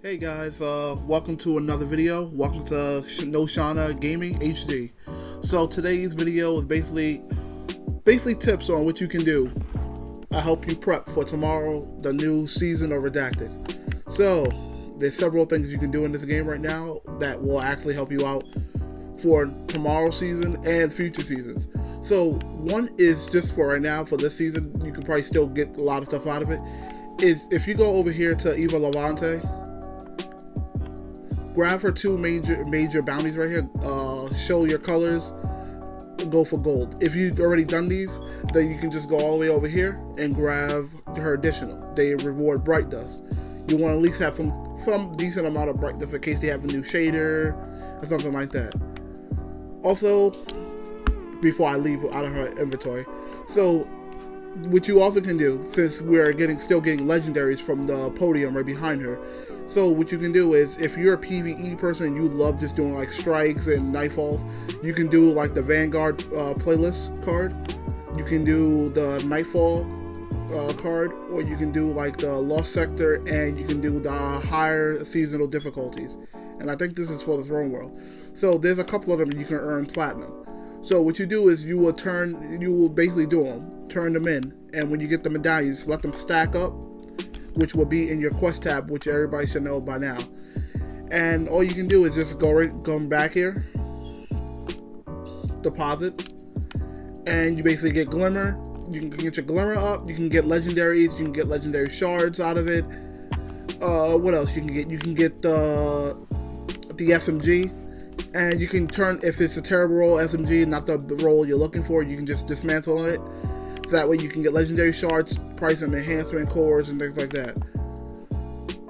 Hey guys, welcome to another video. Welcome to Noshana Gaming HD. So today's video is basically tips on what you can do. I help you prep for tomorrow, the new season of Redacted. So there's several things you can do in this game right now that will actually help you out for tomorrow's season and future seasons. So one is just for right now, for this season, you can probably still get a lot of stuff out of it, is if you go over here to Eva Levante, grab her two major bounties right here. Show your colors, go for gold. If you've already done these, then you can just go all the way over here and grab her additional. They reward bright dust. You want to at least have some decent amount of bright dust in case they have a new shader or something like that. Also, before I leave out of her inventory, so what you also can do, since we're still getting legendaries from the podium right behind her, so what you can do is, if you're a PvE person and you love just doing like strikes and nightfalls, you can do like the Vanguard playlist card, you can do the Nightfall card, or you can do like the Lost Sector, and you can do the higher seasonal difficulties. And I think this is for the Throne World. So there's a couple of them you can earn platinum. So what you do is you will basically do them, turn them in, and when you get the medallions, let them stack up, which will be in your quest tab, which everybody should know by now. And all you can do is just go back here, deposit, and you basically get Glimmer. You can get your Glimmer up, you can get legendaries, you can get legendary shards out of it. What else you can get? You can get the SMG. And you can turn, if it's a terrible roll SMG, not the roll you're looking for, you can just dismantle it. So that way you can get legendary shards, price and enhancement cores, and things like that.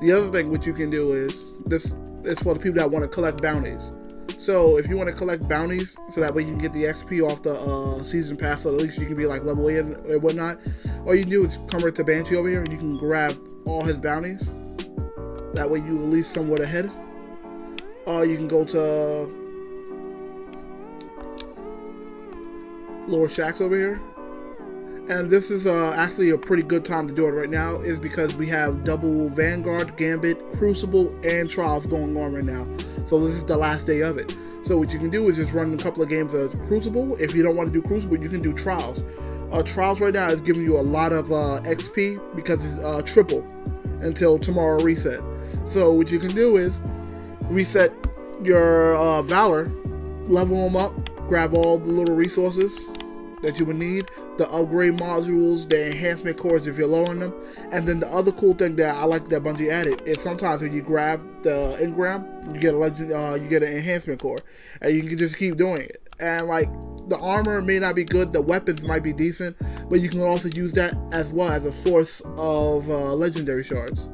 The other thing which you can do is, this is for the people that want to collect bounties. So if you want to collect bounties, so that way you can get the XP off the season pass, so at least you can be like level 8 and whatnot, all you can do is come right to Banshee over here, and you can grab all his bounties. That way you at least somewhat ahead. You can go to Lord Shaxx over here, and this is actually a pretty good time to do it right now, is because we have double Vanguard, Gambit, Crucible, and Trials going on right now. So this is the last day of it. So what you can do is just run a couple of games of Crucible. If you don't want to do Crucible, you can do Trials. Trials right now is giving you a lot of XP because it's triple until tomorrow reset. So what you can do is reset your Valor, level them up, grab all the little resources that you would need, the upgrade modules, the enhancement cores if you're low on them. And then the other cool thing that I like that Bungie added is sometimes when you grab the engram, you get you get an enhancement core, and you can just keep doing it. And like, the armor may not be good, the weapons might be decent, but you can also use that as well as a source of legendary shards.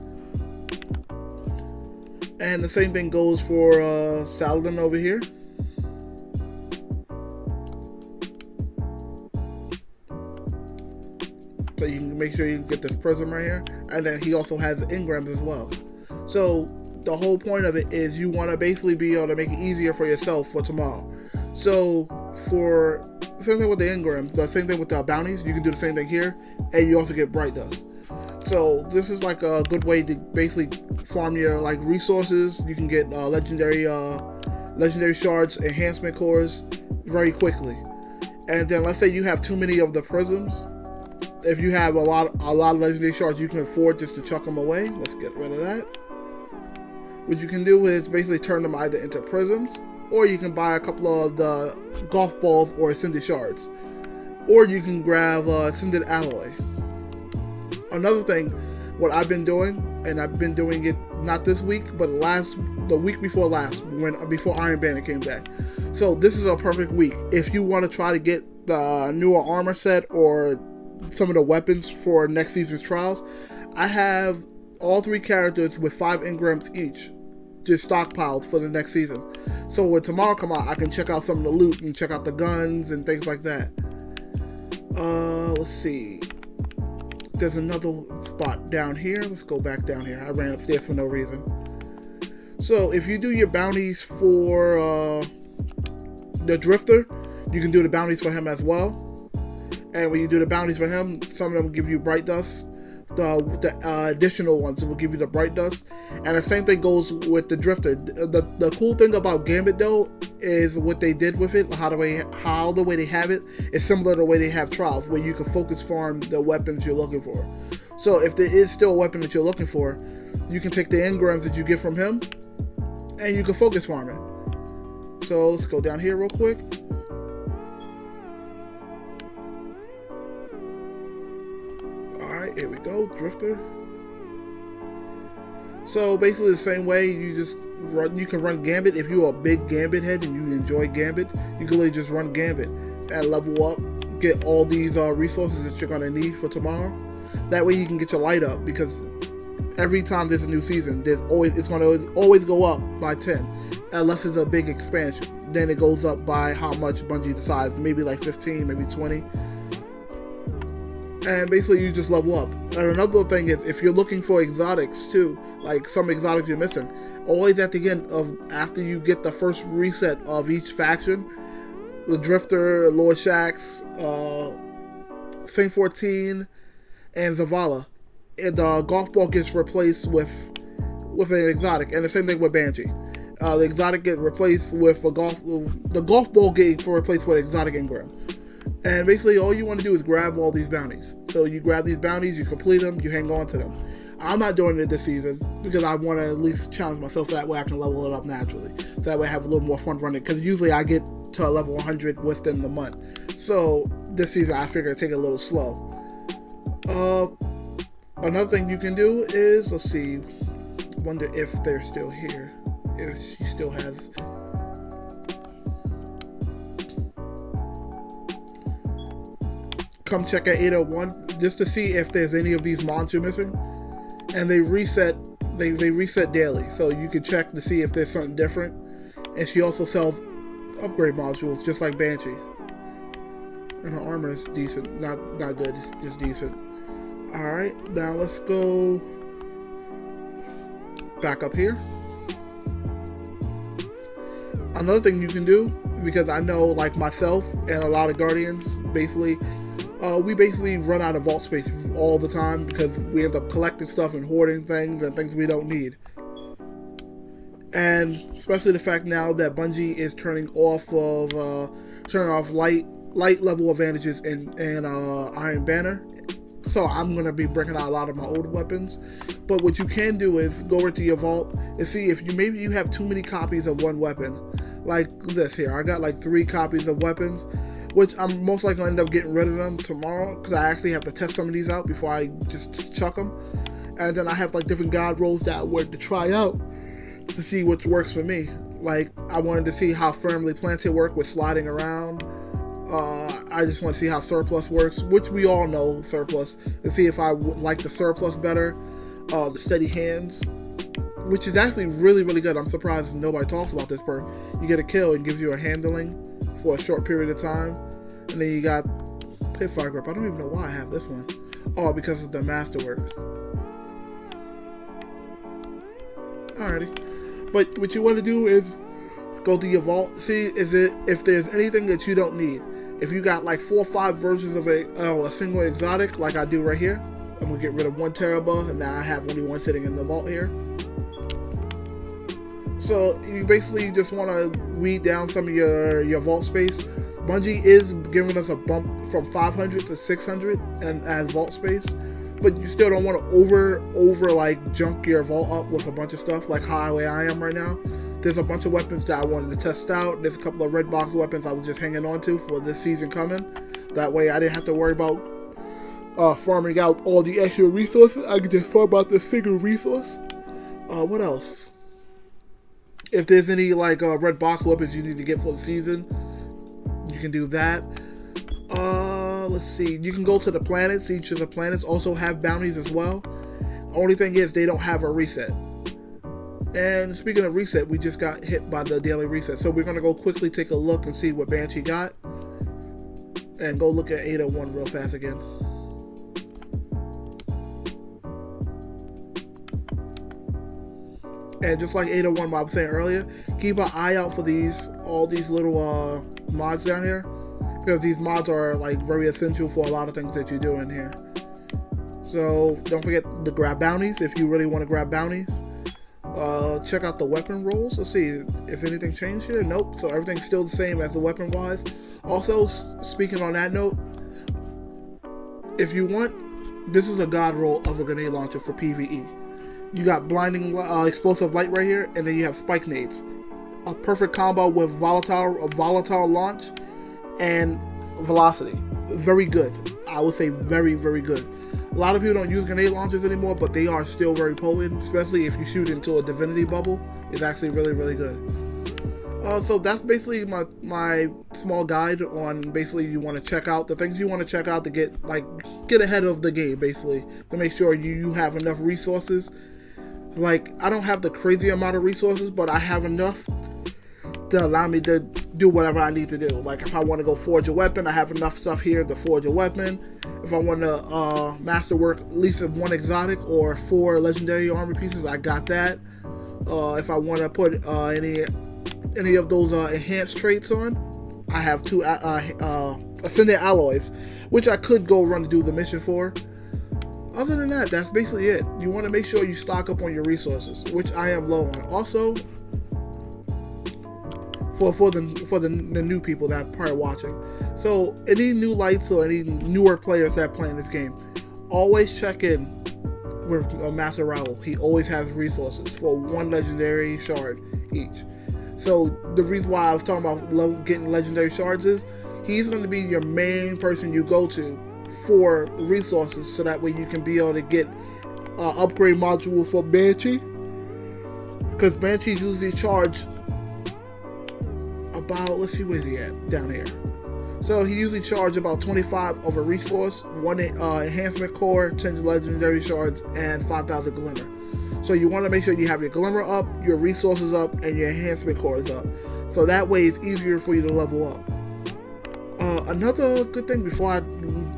And the same thing goes for Saladin over here. So you can make sure you get this prism right here. And then he also has engrams as well. So the whole point of it is you want to basically be able to make it easier for yourself for tomorrow. So for same thing with the engrams, the same thing with the bounties, you can do the same thing here. And you also get bright dust. So this is like a good way to basically farm your like resources. You can get legendary shards, enhancement cores very quickly. And then let's say you have too many of the prisms. If you have a lot of legendary shards, you can afford just to chuck them away. Let's get rid of that. What you can do is basically turn them either into prisms, or you can buy a couple of the golf balls or ascended shards, or you can grab ascended alloy. Another thing, what I've been doing, and I've been doing it not this week, but the week before last, before Iron Banner came back. So this is a perfect week if you want to try to get the newer armor set or some of the weapons for next season's trials. I have all 3 characters with 5 engrams each, just stockpiled for the next season. So when tomorrow come out, I can check out some of the loot and check out the guns and things like that. Let's see. There's another spot down here. Let's go back down here. I ran upstairs for no reason. So if you do your bounties for the Drifter, you can do the bounties for him as well. And when you do the bounties for him, some of them will give you bright dust. The additional ones will give you the bright dust. And the same thing goes with the Drifter. The cool thing about Gambit though is what they did with it, how the way they have it is similar to the way they have Trials, where you can focus farm the weapons you're looking for. So if there is still a weapon that you're looking for, you can take the engrams that you get from him and you can focus farm it. So let's go down here real quick. Alright, here we go, Drifter. So basically the same way, you can run Gambit. If you're a big Gambit head and you enjoy Gambit, you can really just run Gambit and level up, get all these resources that you're gonna need for tomorrow. That way you can get your light up, because every time there's a new season, it's gonna always go up by 10, unless it's a big expansion. Then it goes up by how much Bungie decides, maybe like 15, maybe 20. And basically you just level up. And another thing is, if you're looking for exotics too, like some exotics you're missing, always at the end of, after you get the first reset of each faction, the Drifter, Lord Shaxx, Saint 14, and Zavala, the golf ball gets replaced with an exotic, and the same thing with Banshee. The exotic get replaced with the golf ball get replaced with exotic engram. And basically all you want to do is grab all these bounties. So you grab these bounties, you complete them, you hang on to them. I'm not doing it this season because I want to at least challenge myself, so that way I can level it up naturally. So that way I have a little more fun running, because usually I get to a level 100 within the month. So this season I figure take it a little slow. Another thing you can do is, let's see, wonder if they're still here, if she still has. Come check at 801 just to see if there's any of these mods you're missing, and they reset daily, so you can check to see if there's something different. And she also sells upgrade modules just like Banshee, and her armor is decent, not good, it's just decent. Alright, now let's go back up here. Another thing you can do, because I know like myself and a lot of Guardians, we basically run out of vault space all the time, because we end up collecting stuff and hoarding things and things we don't need. And especially the fact now that Bungie is turning off light level advantages in Iron Banner. So I'm going to be bringing out a lot of my old weapons. But what you can do is go into your vault and see if maybe you have too many copies of one weapon. Like this here. I got like 3 copies of weapons, which I'm most likely going to end up getting rid of them tomorrow, because I actually have to test some of these out before I just chuck them. And then I have like different god rolls that I wanted to try out to see which works for me. Like I wanted to see how firmly planted work with sliding around. I just want to see how Surplus works, which we all know Surplus, and see if I would like the Surplus better. The Steady Hands, which is actually really, really good. I'm surprised nobody talks about this perk. You get a kill and gives you a handling for a short period of time. And then you got Hipfire Grip. I don't even know why I have this one. Oh, because of the masterwork. Alrighty. But what you want to do is go to your vault, see if there's anything that you don't need. If you got like 4 or 5 versions of a single exotic, like I do right here, I'm gonna get rid of 1 Teraba, and now I have only 1 sitting in the vault here. So you basically just want to weed down some of your vault space. Bungie is giving us a bump from 500 to 600 and as vault space, but you still don't want to over like junk your vault up with a bunch of stuff like how I am right now. There's a bunch of weapons that I wanted to test out. There's a couple of red box weapons I was just hanging on to for this season coming. That way I didn't have to worry about farming out all the extra resources. I could just farm out the single resource. What else? If there's any like red box weapons you need to get for the season, you can do that. Let's see. You can go to the planets. Each of the planets also have bounties as well. Only thing is they don't have a reset. And speaking of reset, we just got hit by the daily reset. So we're going to go quickly take a look and see what Banshee got. And go look at 801 real fast again. And just like 801, what I was saying earlier, keep an eye out for all these little mods down here, because these mods are like very essential for a lot of things that you do in here. So don't forget to grab bounties if you really want to grab bounties. Check out the weapon rolls. Let's see if anything changed here. Nope. So everything's still the same as the weapon wise. Also, speaking on that note, if you want, this is a god roll of a grenade launcher for PvE. You got blinding explosive light right here, and then you have spike nades. A perfect combo with volatile launch and velocity. Very good. I would say very, very good. A lot of people don't use grenade launchers anymore, but they are still very potent, especially if you shoot into a divinity bubble. It's actually really, really good. So that's basically my small guide on basically you want to check out the things you want to check out to get ahead of the game, basically, to make sure you have enough resources. Like, I don't have the crazy amount of resources, but I have enough to allow me to do whatever I need to do. Like, if I want to go forge a weapon, I have enough stuff here to forge a weapon. If I want to masterwork at least one exotic or 4 legendary armor pieces, I got that. If I want to put any of those enhanced traits on, I have 2 ascended alloys, which I could go run to do the mission for. Other than that, that's basically it. You want to make sure you stock up on your resources, which I am low on. Also, for the new people that are probably watching. So any new lights or any newer players that are playing this game, always check in with Master Raoul. He always has resources for 1 legendary shard each. So the reason why I was talking about getting legendary shards is he's going to be your main person you go to for resources, so that way you can be able to get upgrade modules for Banshee, because Banshees usually charge about, let's see, where's he at, down here. So he usually charges about 25 of a resource, 1 enhancement core, 10 legendary shards, and 5,000 glimmer. So you want to make sure you have your glimmer up, your resources up, and your enhancement cores up. So that way it's easier for you to level up. Another good thing before I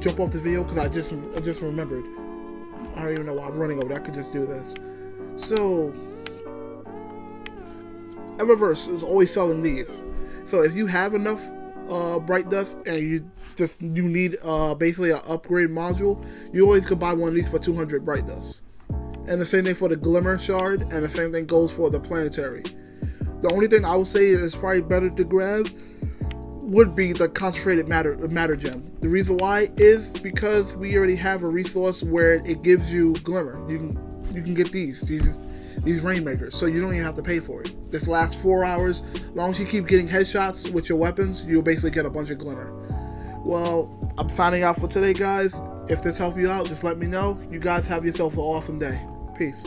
jump off the video, because I just remembered. I don't even know why I'm running over. I could just do this. So Eververse is always selling these. So if you have enough bright dust and you need basically an upgrade module, you always could buy one of these for 200 bright dust. And the same thing for the glimmer shard, and the same thing goes for the planetary. The only thing I would say is probably better to grab would be the concentrated matter gem. The reason why is because we already have a resource where it gives you glimmer. You can get these rainmakers, so you don't even have to pay for it. This lasts 4 hours. As long as you keep getting headshots with your weapons, you'll basically get a bunch of glimmer. Well, I'm signing out for today, guys. If this helped you out, just let me know. You guys have yourself an awesome day. Peace.